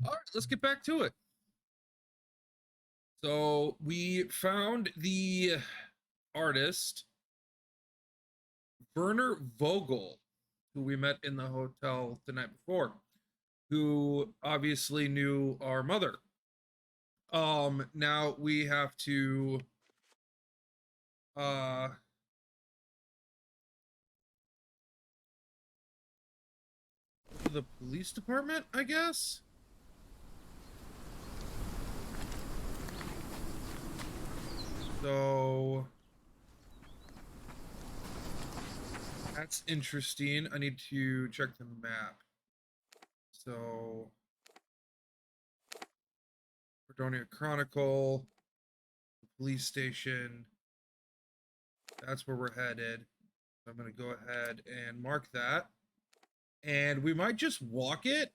All right, let's get back to it. So we found the artist Werner Vogel, who we met in the hotel the night before, who obviously knew our mother. Now we have to uh the police department, I guess. So that's interesting. I need to check the map. So Fredonia Chronicle, the police station. That's where we're headed. So I'm gonna go ahead and mark that. And we might just walk it.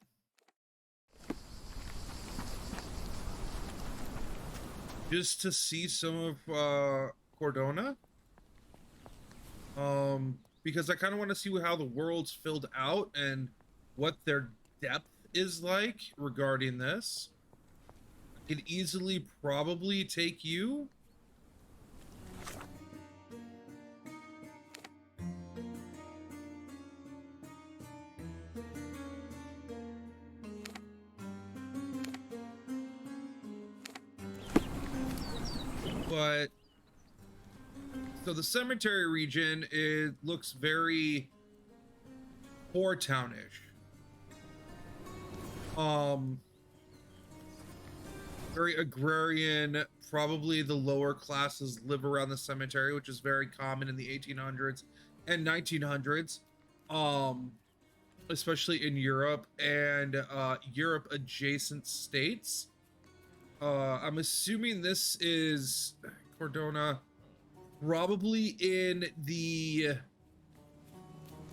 Just to see some of Cordona. Because I kind of want to see how the world's filled out and what their depth is like regarding this. I could easily probably take you. But so the cemetery region, it looks very poor townish. Very agrarian. Probably the lower classes live around the cemetery, which is very common in the 1800s and 1900s. Especially in Europe and Europe adjacent states. I'm assuming this is Cordona, probably in the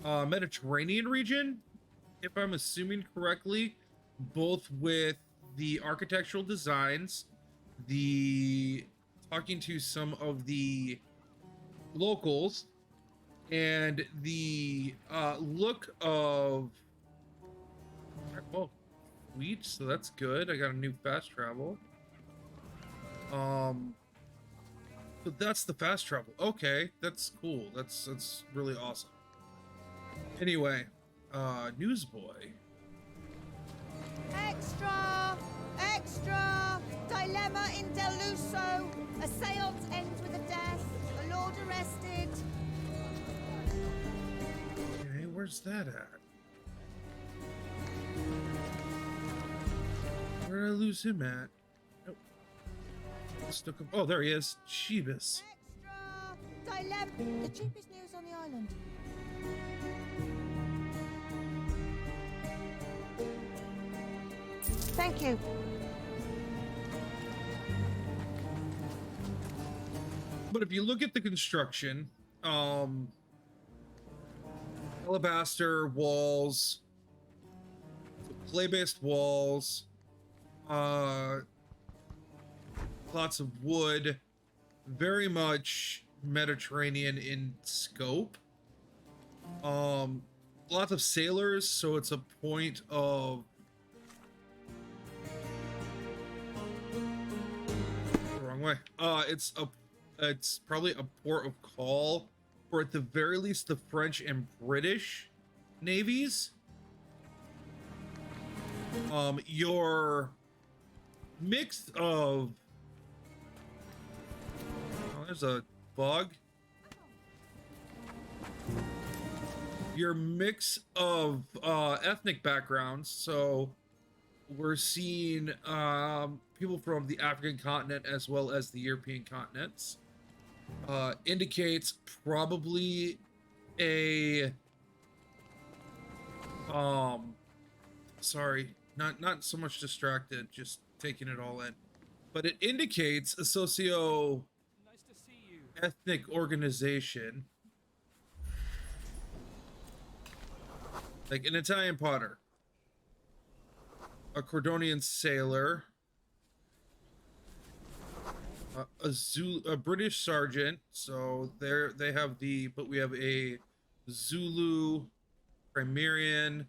Mediterranean region, if I'm assuming correctly, both with the architectural designs, the talking to some of the locals, and the look of, oh, sweet, so that's good. I got a new fast travel. So that's the fast travel. Okay, that's cool. That's really awesome. Anyway, newsboy. Extra! Extra! Dilemma in Deluso. A seance ends with a death. A lord arrested. Okay, where's that at? Where did I lose him at? Nope. Oh, there he is. Jeebus. Extra! Dilemma. The cheapest news on the island. Thank you. But if you look at the construction, alabaster walls, clay-based walls, lots of wood, very much Mediterranean in scope. Lots of sailors, so it's a point of wrong way. It's probably a port of call for at the very least the French and British navies. Your mix of, oh, there's a bug. Your mix of ethnic backgrounds, so we're seeing people from the African continent as well as the European continents. Indicates probably a sorry, not so much distracted, just taking it all in, but it indicates a socio ethnic organization, like an Italian potter, a Cordonian sailor, a British sergeant. So there they have the, but we have a Zulu, Primerian,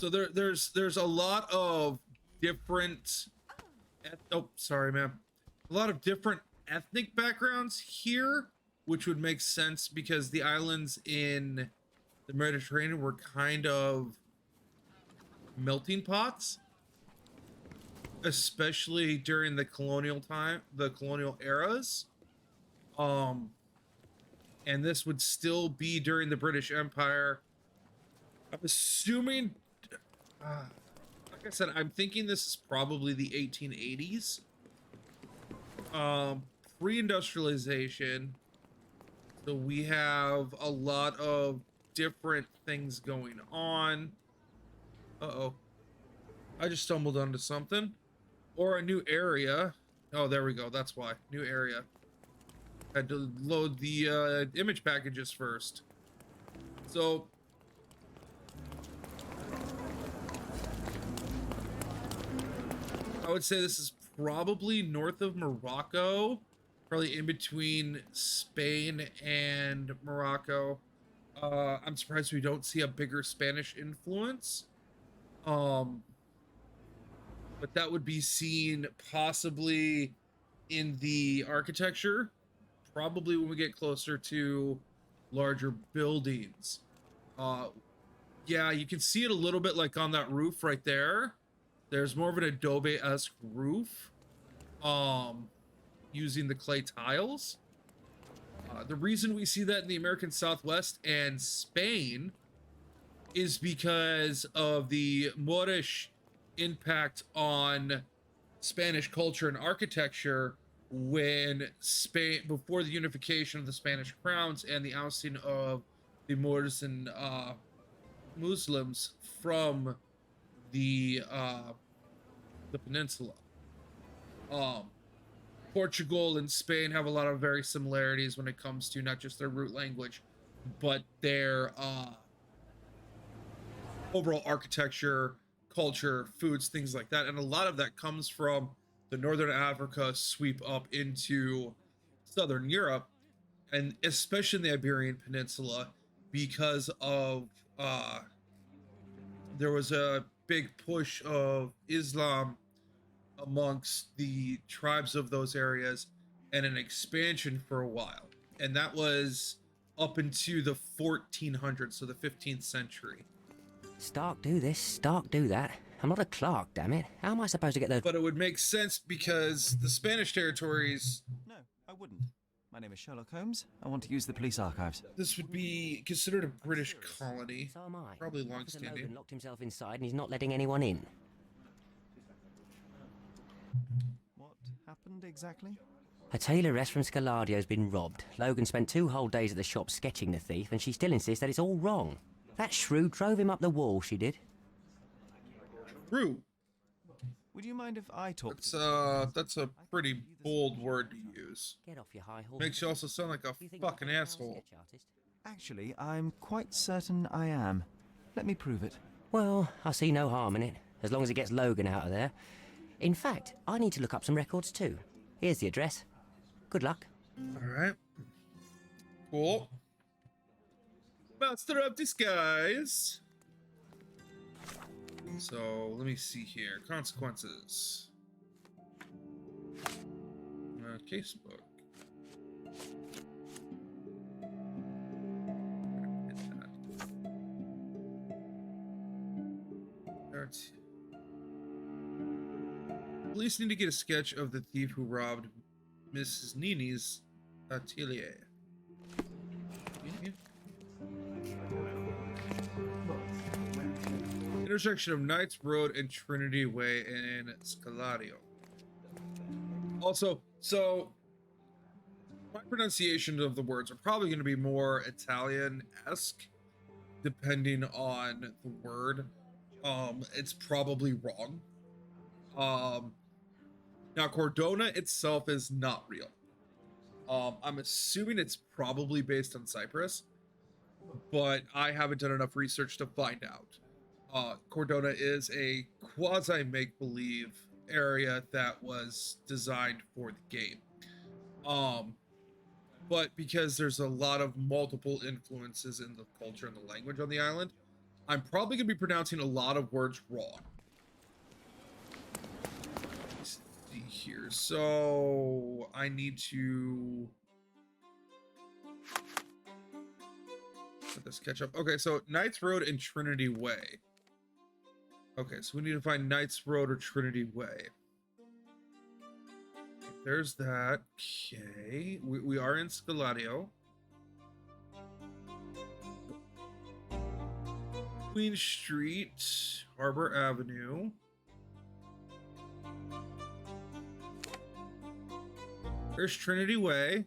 So there's a lot of different oh, sorry, ma'am. A lot of different ethnic backgrounds here, which would make sense because the islands in the Mediterranean were kind of melting pots, especially during the colonial eras. Um, and this would still be during the British Empire. I'm assuming, like I said, I'm thinking this is probably the 1880s. Pre-industrialization. So we have a lot of different things going on. Uh-oh. I just stumbled onto something. Or a new area. Oh, there we go. That's why. New area. Had to load the image packages first. So I would say this is probably north of Morocco, probably in between Spain and Morocco. I'm surprised we don't see a bigger Spanish influence. But that would be seen possibly in the architecture, probably when we get closer to larger buildings. Yeah, you can see it a little bit like on that roof right there. There's more of an adobe-esque roof, using the clay tiles. The reason we see that in the American Southwest and Spain is because of the Moorish impact on Spanish culture and architecture when Spain, before the unification of the Spanish crowns and the ousting of the Moors and Muslims from the peninsula. Portugal and Spain have a lot of very similarities when it comes to not just their root language, but their overall architecture, culture, foods, things like that. And a lot of that comes from the Northern Africa sweep up into Southern Europe, and especially in the Iberian Peninsula, because of there was a big push of Islam amongst the tribes of those areas and an expansion for a while. And that was up into the 1400s, so the 15th century. Stark do this, Stark do that. I'm not a clerk, damn it. How am I supposed to get those? But it would make sense because the Spanish territories... No, I wouldn't. My name is Sherlock Holmes. I want to use the police archives. This would be considered a British colony. So am I. Probably Officer long-standing. Logan locked himself inside and he's not letting anyone in. What happened exactly? A tailoress from Scaladio's been robbed. Logan spent 2 whole days at the shop sketching the thief, and she still insists that it's all wrong. That shrew drove him up the wall, she did. True. Would you mind if I talk? That's a pretty bold word to use. Get off your high horse. Makes you also sound like a You think fucking you're a asshole. sketch artist? Actually, I'm quite certain I am. Let me prove it. Well, I see no harm in it, as long as it gets Logan out of there. In fact, I need to look up some records too. Here's the address. Good luck. Alright. Cool. Master of Disguise. So, let me see here. Consequences. Casebook. Hit that. Alright. Police need to get a sketch of the thief who robbed Mrs. Nini's atelier. Intersection of Knights Road and Trinity Way in Scalario. Also, so my pronunciation of the words are probably going to be more Italian-esque, depending on the word. It's probably wrong. Now, Cordona itself is not real. I'm assuming it's probably based on Cyprus, but I haven't done enough research to find out. Cordona is a quasi-make-believe area that was designed for the game. But because there's a lot of multiple influences in the culture and the language on the island, I'm probably going to be pronouncing a lot of words wrong. Let's see here. So I need to let this catch up. Okay, so Knights Road and Trinity Way. Okay, so we need to find Knights Road or Trinity Way. There's that. Okay, we are in Scaladio. Queen Street, Harbor Avenue. There's Trinity Way.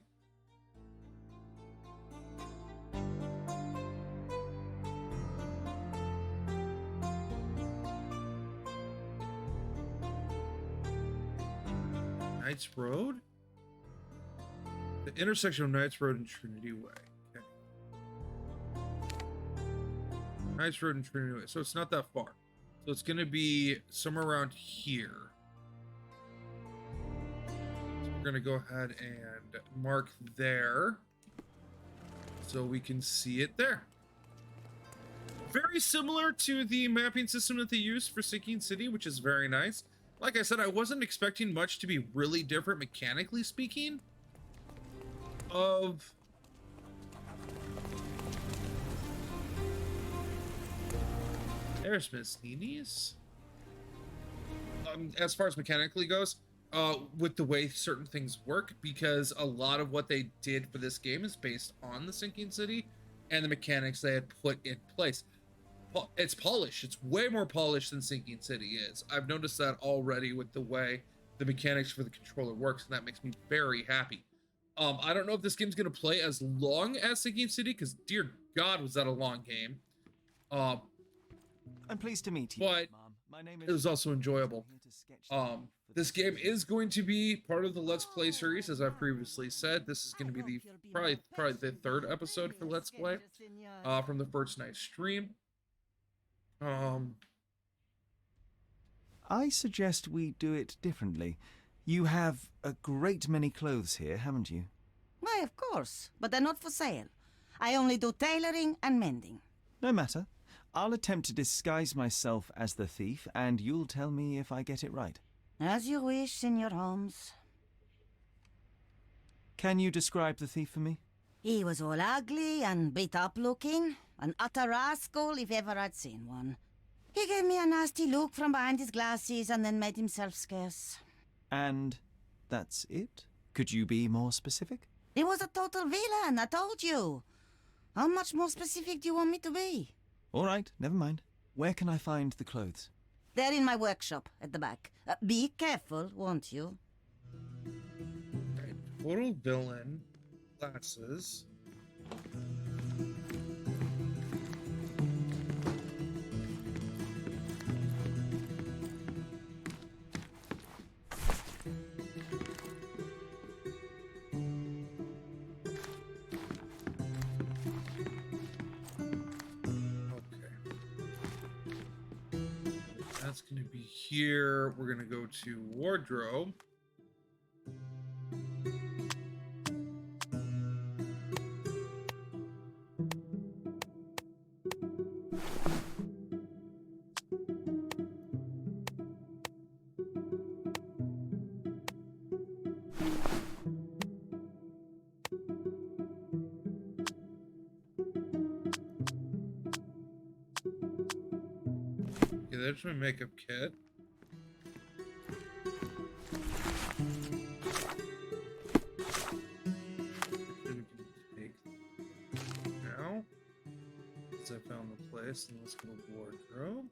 Knights Road? The intersection of Knights Road and Trinity Way. Okay. Knights Road and Trinity Way. So it's not that far. So it's going to be somewhere around here. So we're going to go ahead and mark there so we can see it there. Very similar to the mapping system that they use for Sinking City, which is very nice. Like I said, I wasn't expecting much to be really different, mechanically speaking, of there's Miss Nini's. As far as mechanically goes, with the way certain things work, because a lot of what they did for this game is based on the Sinking City and the mechanics they had put in place. It's polished. It's way more polished than Sinking City is. I've noticed that already with the way the mechanics for the controller works, and that makes me very happy. I don't know if this game's going to play as long as Sinking City, because dear God, was that a long game. I'm pleased to meet you, but Mom. My name is... it was also enjoyable. This game is going to be part of the Let's Play series, as I've previously said. This is going to be the probably the third episode for Let's Play from the first night stream. I suggest we do it differently. You have a great many clothes here, haven't you? Why, of course, but they're not for sale. I only do tailoring and mending. No matter. I'll attempt to disguise myself as the thief, and you'll tell me if I get it right. As you wish, Senor Holmes. Can you describe the thief for me? He was all ugly and beat up looking, an utter rascal if ever I'd seen one. He gave me a nasty look from behind his glasses and then made himself scarce. And that's it? Could you be more specific? He was a total villain, I told you. How much more specific do you want me to be? All right, never mind. Where can I find the clothes? They're in my workshop at the back. Be careful, won't you? Right. Total villain. Glasses. That's going to be here. We're going to go to wardrobe. Okay, there's my makeup kit. Now, since I found the place, and let's go to wardrobe.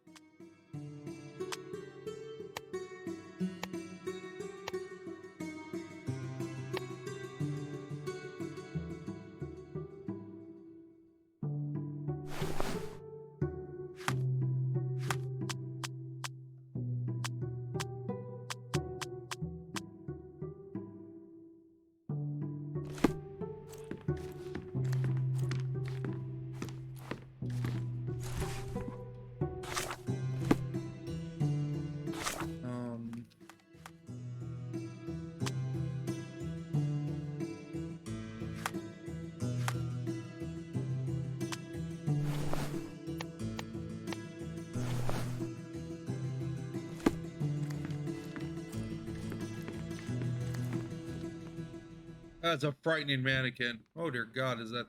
That's a frightening mannequin. Oh dear God, is that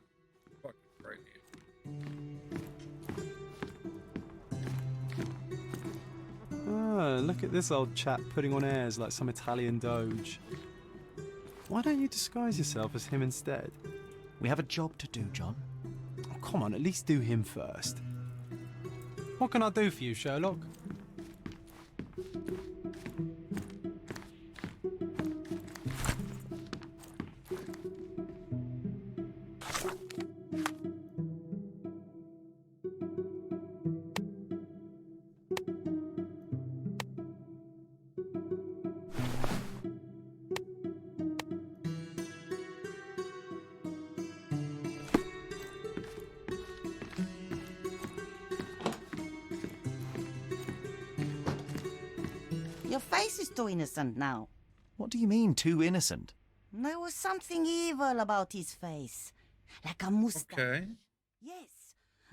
fucking frightening? Ah, look at this old chap putting on airs like some Italian doge. Why don't you disguise yourself as him instead? We have a job to do, John. Oh, come on, at least do him first. What can I do for you, Sherlock? Your face is too innocent now. What do you mean, too innocent? There was something evil about his face. Like a mustache. Okay. Yes,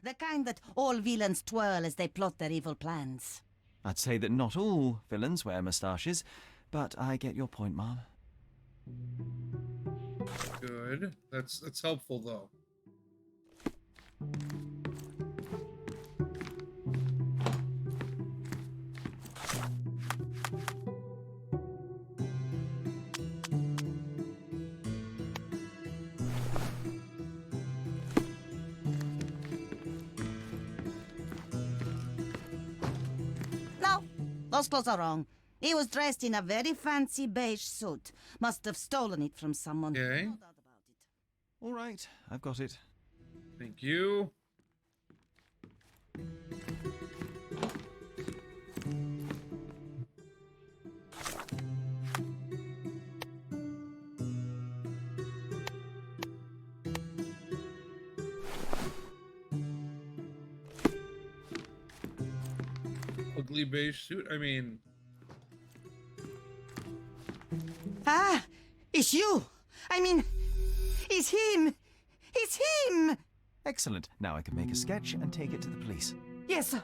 the kind that all villains twirl as they plot their evil plans. I'd say that not all villains wear moustaches, but I get your point, Mom. Good. That's helpful though. No, those clothes are wrong. He was dressed in a very fancy beige suit. Must have stolen it from someone. Okay. No doubt about it. All right, I've got it. Thank you. Ugly beige suit. I mean, Ah, it's you. I mean, it's him. It's him. Excellent. Now I can make a sketch and take it to the police. Yes,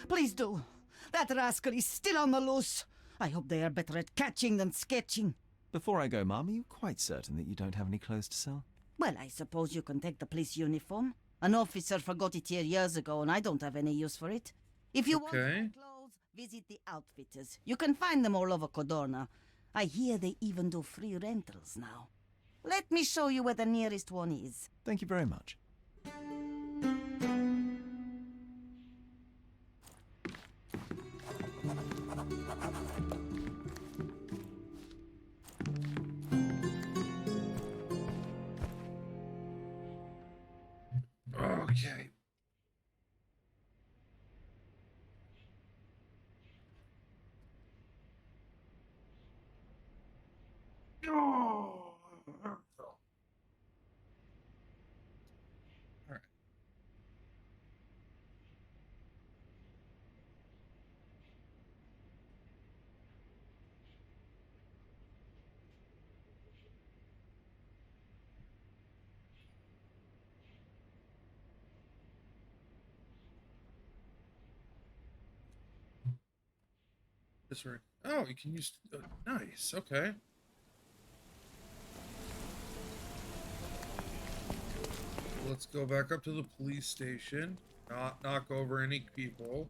please do. That rascal is still on the loose. I hope they are better at catching than sketching. Before I go, Mom, are you quite certain that you don't have any clothes to sell? Well, I suppose you can take the police uniform. An officer forgot it here years ago, and I don't have any use for it. If you want Okay. my clothes, visit the outfitters. You can find them all over Codorna. I hear they even do free rentals now. Let me show you where the nearest one is. Thank you very much. okay. Oh. All right. This right. Oh, you can use. Nice. Okay. Let's go back up to the police station. Not knock over any people.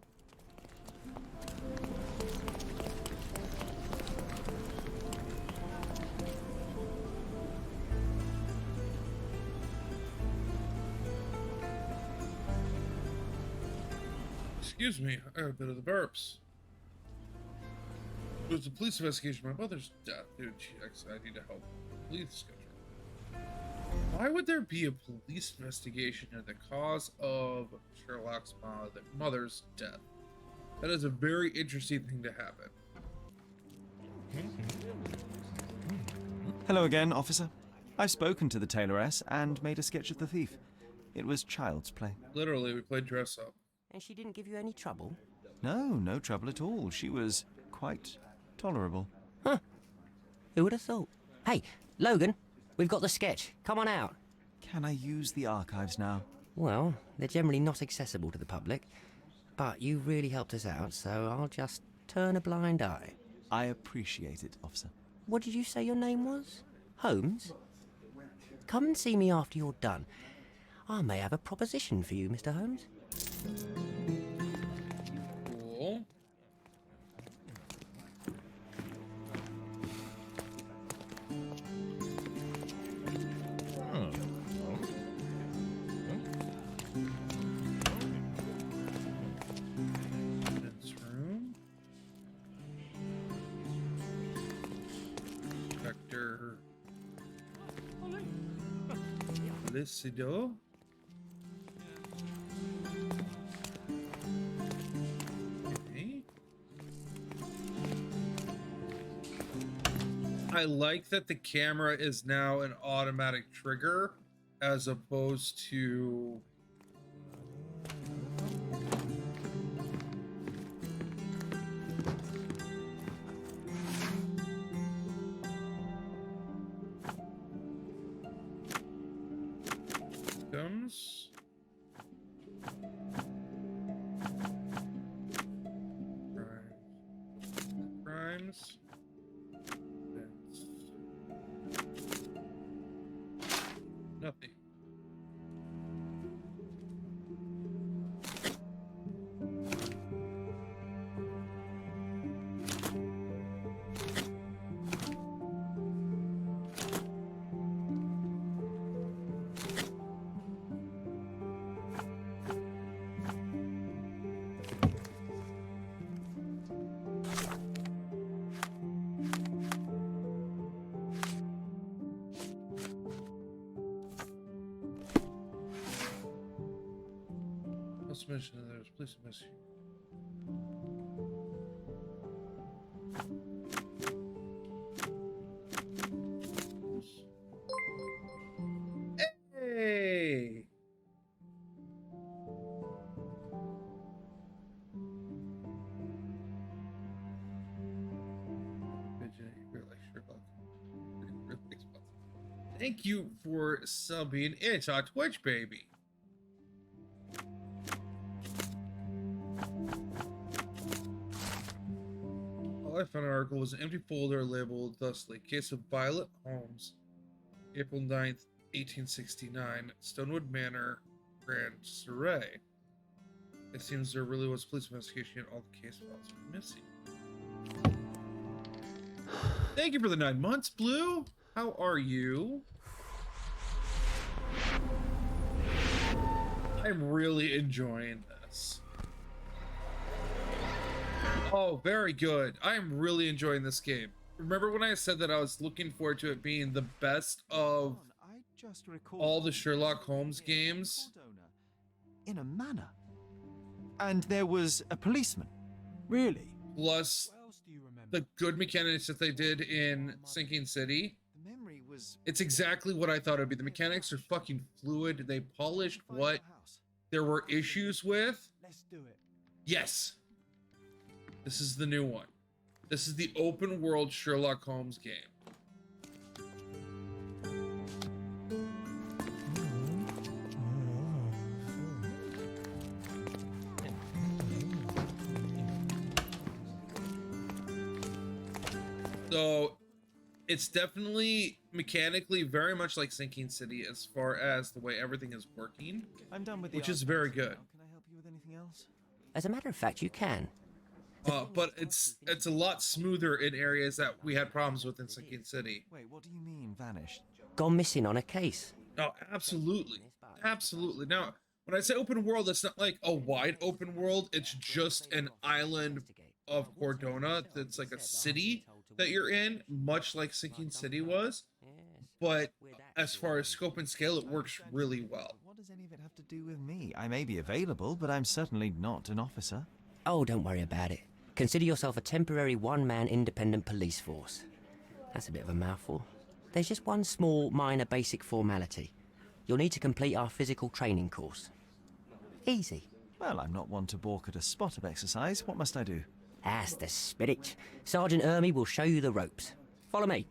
Excuse me, I got a bit of the burps. It was a police investigation of my mother's death. Dude, I need to help the police schedule. Why would there be a police investigation into the cause of Sherlock's mother's death? That is a very interesting thing to happen. Hello again, officer. I've spoken to the tailoress and made a sketch of the thief. It was child's play. Literally, we played dress up. And she didn't give you any trouble? No trouble at all. She was quite tolerable. Huh. Who would have thought? Hey, Logan, we've got the sketch. Come on out. Can I use the archives now? Well, they're generally not accessible to the public, but you really helped us out, so I'll just turn a blind eye. I appreciate it, officer. What did you say your name was? Holmes? come and see me after you're done. I may have a proposition for you, Mr. Holmes. Cool. This room. Dr. Felicido. Okay. I like that the camera is now an automatic trigger as opposed to comes. Crimes. That's nothing. Let's mention that there's police investigation. Hey! Sherlock. Thank you for subbing. It's on Twitch, baby. All I found an article was an empty folder labeled thusly: Case of Violet Holmes, April 9th, 1869, Stonewood Manor, Grand Surrey. It seems there really was police investigation and all the case files are missing. Thank you for the 9 months, Blue. How are you? I'm really enjoying this. Oh, very good. I am really enjoying this game. Remember when I said that I was looking forward to it being the best of all the Sherlock Holmes games? In a manor. And there was a policeman. Really? Plus What else do you remember? the good mechanics that they did in Sinking City. The memory was... It's exactly what I thought it would be. The mechanics are fucking fluid. They polished what there were issues with. Let's do it. Yes. This is the new one. This is the open world Sherlock Holmes game. So it's definitely mechanically very much like Sinking City as far as the way everything is working, I'm done with the which is art very class good. now. Can I help you with anything else? As a matter of fact, you can. But it's a lot smoother in areas that we had problems with in Sinking City. Wait, what do you mean, vanished? Gone missing on a case. Oh, absolutely. Absolutely. Now, when I say open world, it's not like a wide open world. It's just an island of Cordona that's like a city that you're in, much like Sinking City was. But as far as scope and scale, it works really well. What does any of it have to do with me? I may be available, but I'm certainly not an officer. Oh, don't worry about it. Consider yourself a temporary one-man independent police force. That's a bit of a mouthful. There's just one small, minor basic formality. You'll need to complete our physical training course. Easy. Well, I'm not one to balk at a spot of exercise. What must I do? That's the spirit. Sergeant Ermy will show you the ropes. Follow me.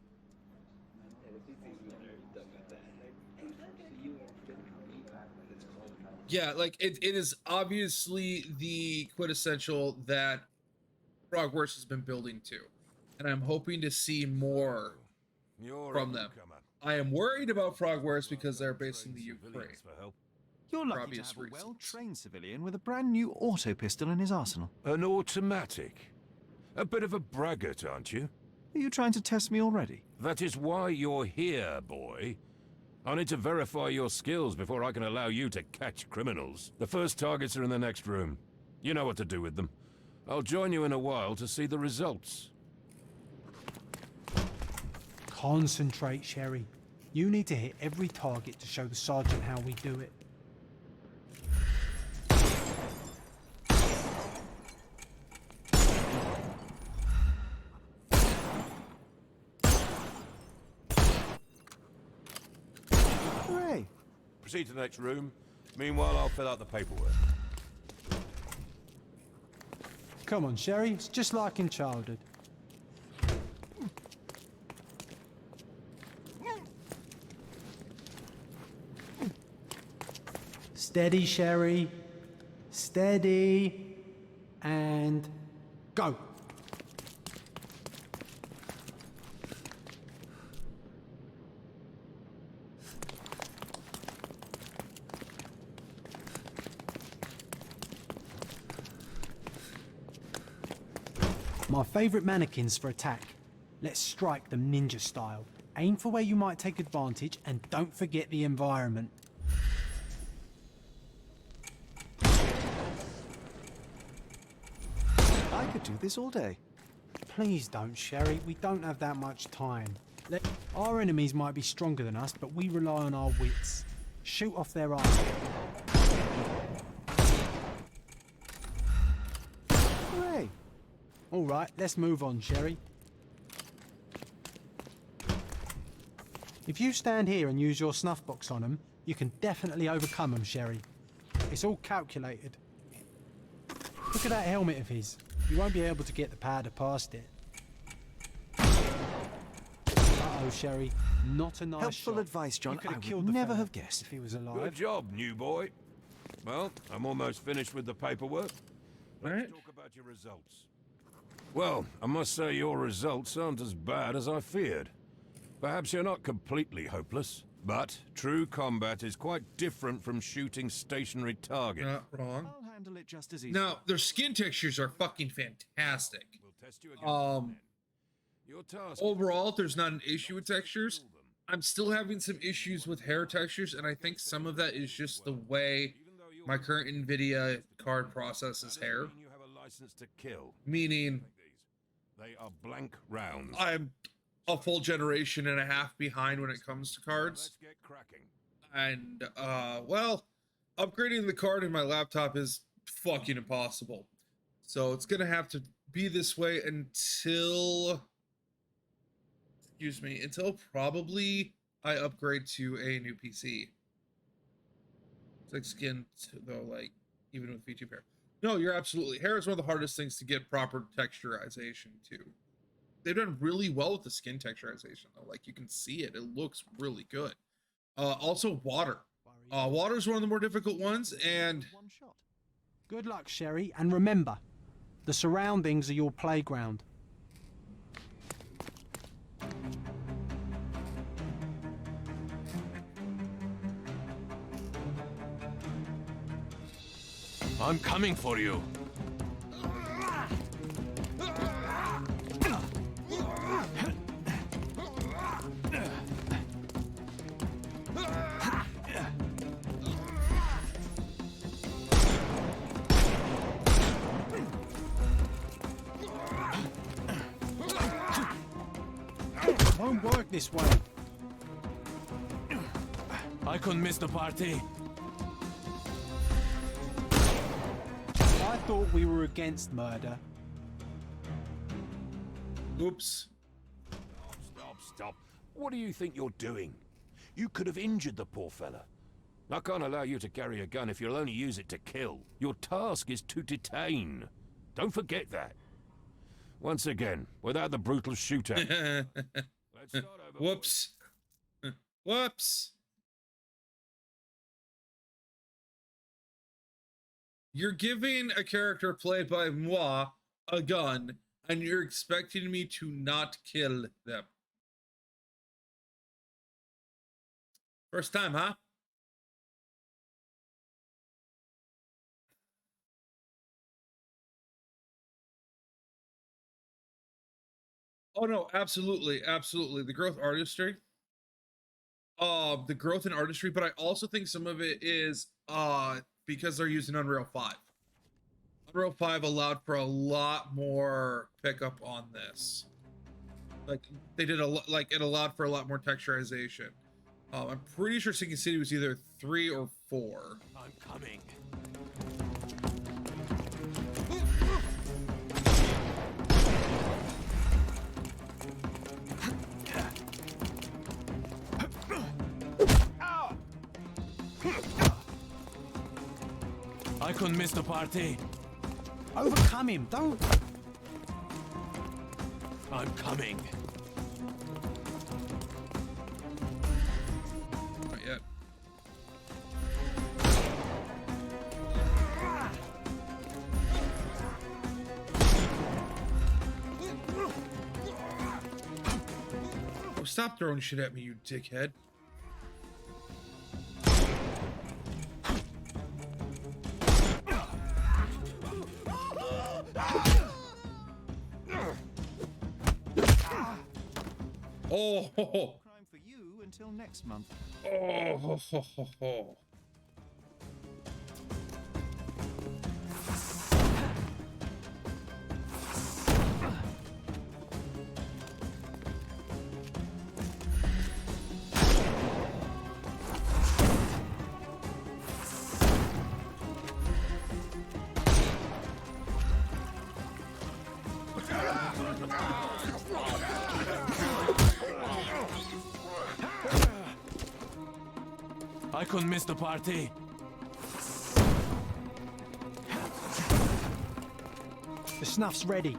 Yeah, like it is obviously the quintessential that Frogworks has been building to. And I'm hoping to see more from them. I am worried about progress because they're based in the Ukraine. You're For lucky to obvious have a reasons. well-trained civilian with a brand new auto pistol in his arsenal. An automatic. A bit of a braggart, aren't you? Are you trying to test me already? That is why you're here, boy. I need to verify your skills before I can allow you to catch criminals. The first targets are in the next room. You know what to do with them. I'll join you in a while to see the results. Concentrate, Sherry. You need to hit every target to show the sergeant how we do it. Hooray! Proceed to the next room. Meanwhile, I'll fill out the paperwork. Come on, Sherry. It's just like in childhood. Steady, Sherry. Steady. And go. My favourite mannequins for attack. Let's strike them ninja style. Aim for where you might take advantage and don't forget the environment. I could do this all day. Please don't, Sherry. We don't have that much time. Our enemies might be stronger than us, but we rely on our wits. Shoot off their eyes. Hooray! All right, let's move on, Sherry. If you stand here and use your snuff box on them, you can definitely overcome them, Sherry. It's all calculated. Look at that helmet of his. You won't be able to get the powder past it. Uh-oh, Sherry. Not a nice Helpful shot. advice, John. You could I have would killed the never fella have guessed. if he was alive. Good job, new boy. Well, I'm almost finished with the paperwork. Let's Right. talk about your results. Well, I must say your results aren't as bad as I feared. Perhaps you're not completely hopeless, but true combat is quite different from shooting stationary targets. Not wrong. I'll handle it just as easy. Now, their skin textures are fucking fantastic. We'll test you again. Your task Overall, there's not an issue with textures. I'm still having some issues with hair textures, and I think some of that is just the way my current NVIDIA card processes hair. you have a license to kill. Meaning, They are blank rounds. I'm a full generation and a half behind when it comes to cards. Let's get cracking. And, well, upgrading the card in my laptop is fucking impossible. So it's gonna have to be this way until... Excuse me, until probably I upgrade to a new PC. Thick skin, though, like, even with VTube hair. No, you're absolutely... Hair is one of the hardest things to get proper texturization to. They've done really well with the skin texturization, though. Like, you can see it. It looks really good. Also, water. Water is one of the more difficult ones, and... One shot. Good luck, Sherry, and remember, the surroundings are your playground. I'm coming for you. It won't work this way. I couldn't miss the party. I thought we were against murder. Oops. Stop. What do you think you're doing? You could have injured the poor fella. I can't allow you to carry a gun if you'll only use it to kill. Your task is to detain. Don't forget that. Once again, without the brutal shooter. Let's start over. Whoops. Whoops. You're giving a character played by moi a gun, and you're expecting me to not kill them. First time, huh? Oh no, absolutely, absolutely. The growth artistry, the growth in artistry, but I also think some of it is because they're using Unreal 5. Unreal 5 allowed for a lot more pickup on this. Like they did like it allowed for a lot more texturization. I'm pretty sure Sinking City was either 3 or 4. I'm coming. I couldn't miss the party. Overcome him, don't... I'm coming. Not yet. Oh, stop throwing shit at me, you dickhead. Oh, ho, ho. Crime for you until next month. Oh, ho, ho, ho, ho. I couldn't miss the party. The snuff's ready.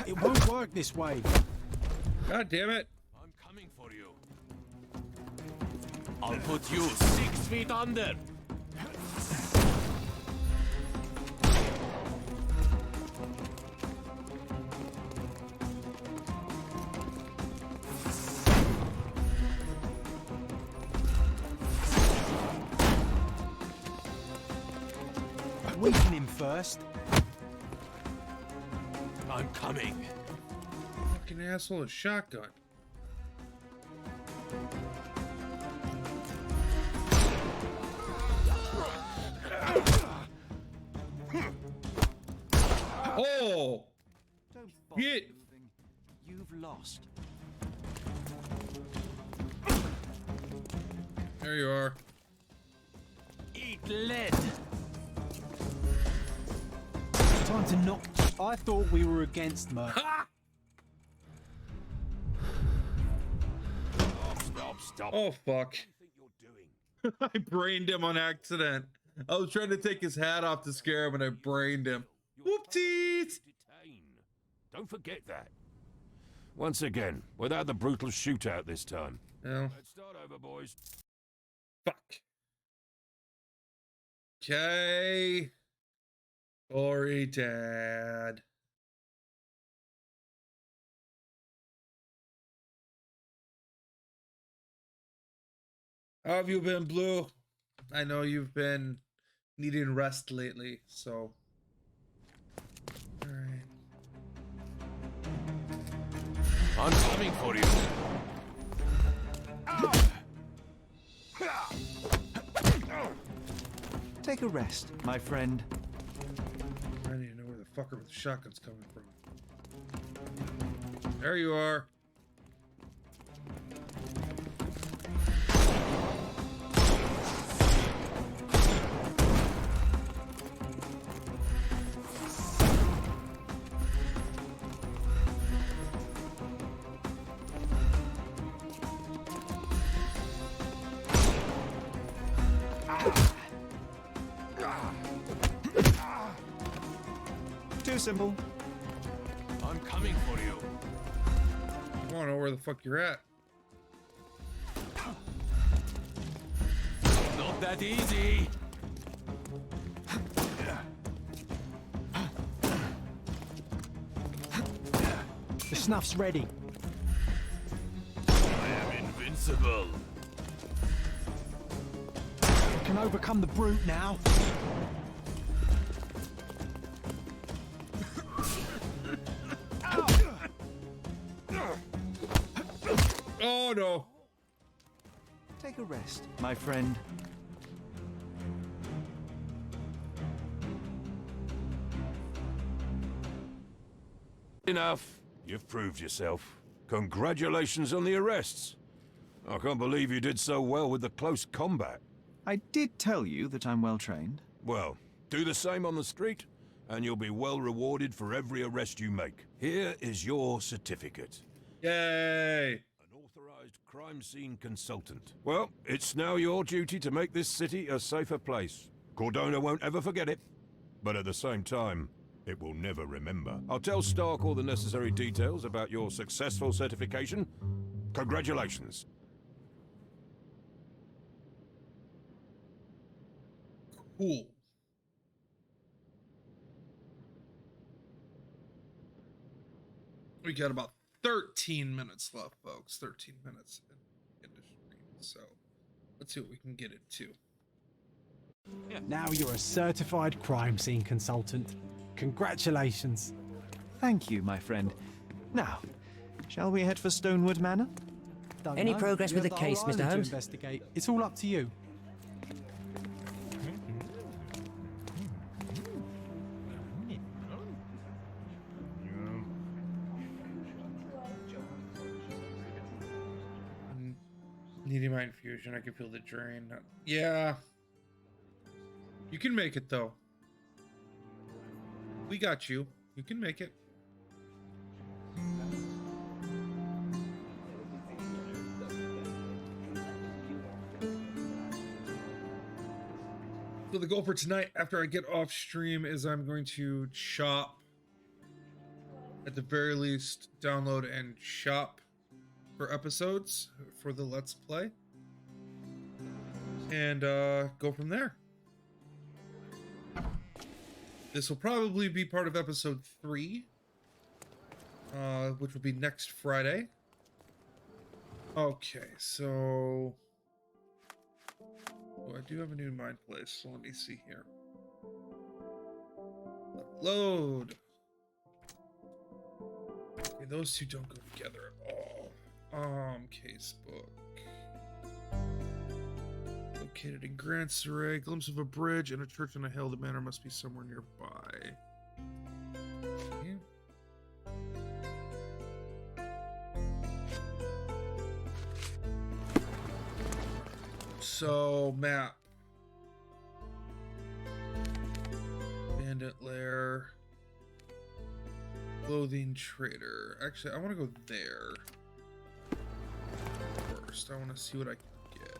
It won't work this way. God damn it. I'm coming for you. I'll put you 6 feet under. Weaken him first. I'm coming. Fucking asshole, a shotgun. Oh! Don't bother Shit. moving. You've lost. There you are. Eat lead. Time to knock... I thought we were against Merc. Ha! Stop. Oh, fuck. What do you think you're doing? I brained him on accident. I was trying to take his hat off to scare him and I brained him. Your Whoopsies! task is to detain. Don't forget that. Once again, without the brutal shootout this time. No. Let's start over, boys. Fuck. Okay. Sorry, Dad. How have you been, Blue? I know you've been needing rest lately, so. Alright. I'm coming for you. Take a rest, my friend. I need to know where the fucker with the shotgun's coming from. There you are. Too simple. I'm coming for you. I want to know where the fuck you're at. Not that easy. Snuff's ready. I am invincible. You can overcome the brute now. Oh no. Take a rest, my friend. Enough. You've proved yourself. Congratulations on the arrests. I can't believe you did so well with the close combat. I did tell you that I'm well trained. Well, do the same on the street, and you'll be well rewarded for every arrest you make. Here is your certificate. Yay. An authorized crime scene consultant. Well, it's now your duty to make this city a safer place. Cordona won't ever forget it, but at the same time, it will never remember. I'll tell Stark all the necessary details about your successful certification. Congratulations. Cool. We got about 13 minutes left, folks. 13 minutes in the stream. So let's see what we can get it to. Now you're a certified crime scene consultant. Congratulations. Thank you, my friend. Now, shall we head for Stonewood Manor? Don't Any know. progress You with have the whole case, Mr. island to Holmes? investigate. It's all up to you. Needing my infusion. I can feel the drain. Yeah. You can make it, though. We got you. You can make it. So the goal for tonight, after I get off stream, is I'm going to shop. At the very least, download and shop for episodes for the Let's Play. And go from there. This will probably be part of episode 3. Which will be next Friday. Okay, so... Oh, I do have a new mind place, so let me see here. Load. Okay, those two don't go together at all. Casebook. Located in Grand Surrey, glimpse of a bridge and a church on a hill. The manor must be somewhere nearby. Okay. So, map. Bandit lair. Clothing trader. Actually, I want to go there. First, I want to see what I can get.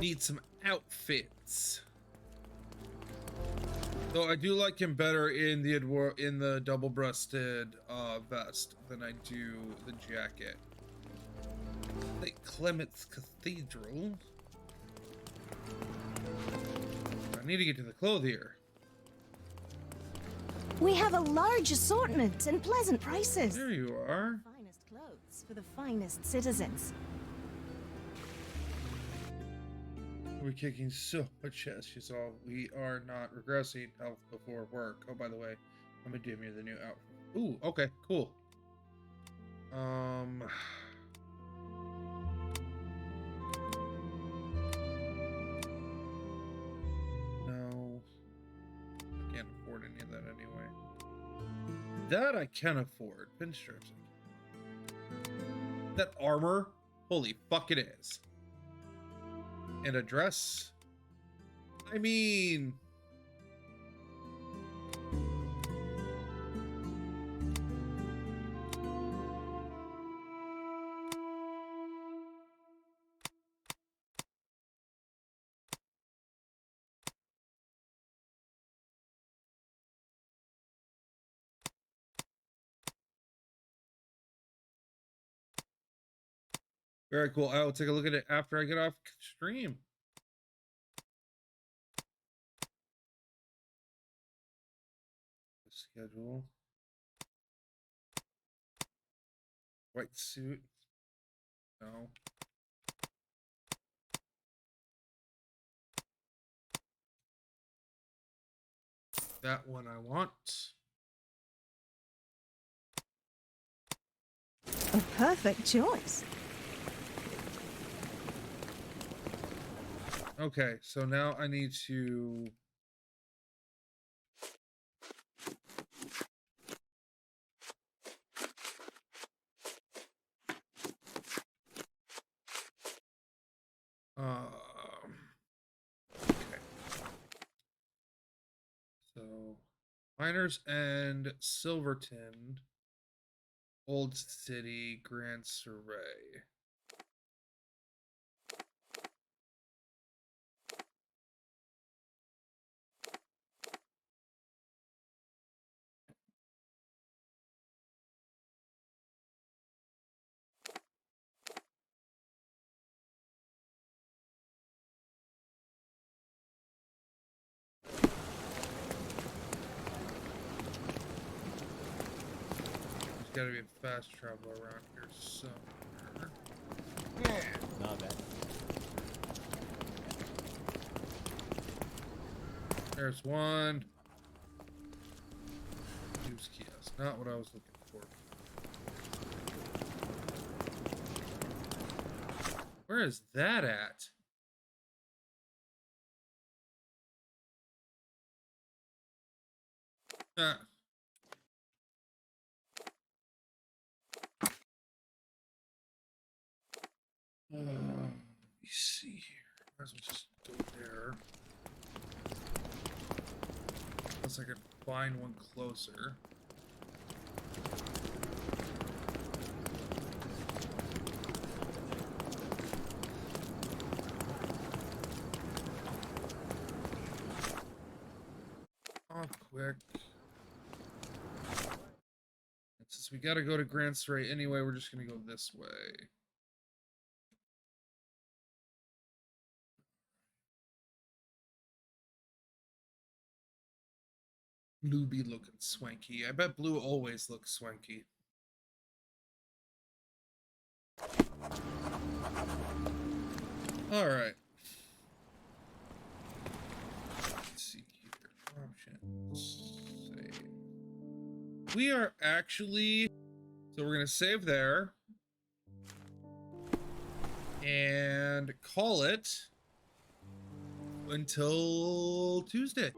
Need some outfits. Though I do like him better in the double-breasted vest than I do the jacket. St. Clement's Cathedral. I need to get to the clothier. We have a large assortment and pleasant prices. There you are. Finest clothes for the finest citizens. We're kicking so much ass, she's all. We are not regressing health before work. Oh, by the way, I'm gonna dim you the new outfit. Ooh, okay, cool. No. I can't afford any of that anyway. That I can afford. Pinstripes. That armor? Holy fuck it is. And a dress? I mean... Very cool. I will take a look at it after I get off stream. schedule. White suit. No. That one I want. A perfect choice. Okay, so now I need to okay. So Miners End, Silverton, Old City, Grand Surrey. There's gotta be a fast travel around here somewhere. Not bad. There's one. Use kiosk. Not what I was looking for. Where is that at? Ah. Let me see here. Might as well just go there. Unless I could find one closer. Oh, quick. And since we gotta go to Grand Surrey anyway, we're just gonna go this way. Blue be looking swanky. I bet blue always looks swanky. All right. Let's see here. Options. Save. We are actually. So we're gonna save there. And call it until Tuesday.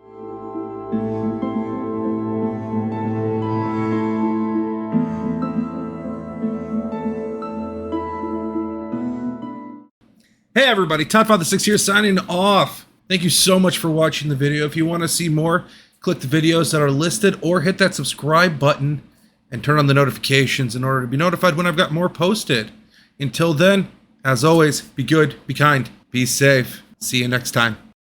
Hey everybody, Toddfather6 here signing off. Thank you so much for watching the video. If you want to see more, click the videos that are listed or hit that subscribe button and turn on the notifications in order to be notified when I've got more posted. Until then, as always, be good, be kind, be safe. See you next time.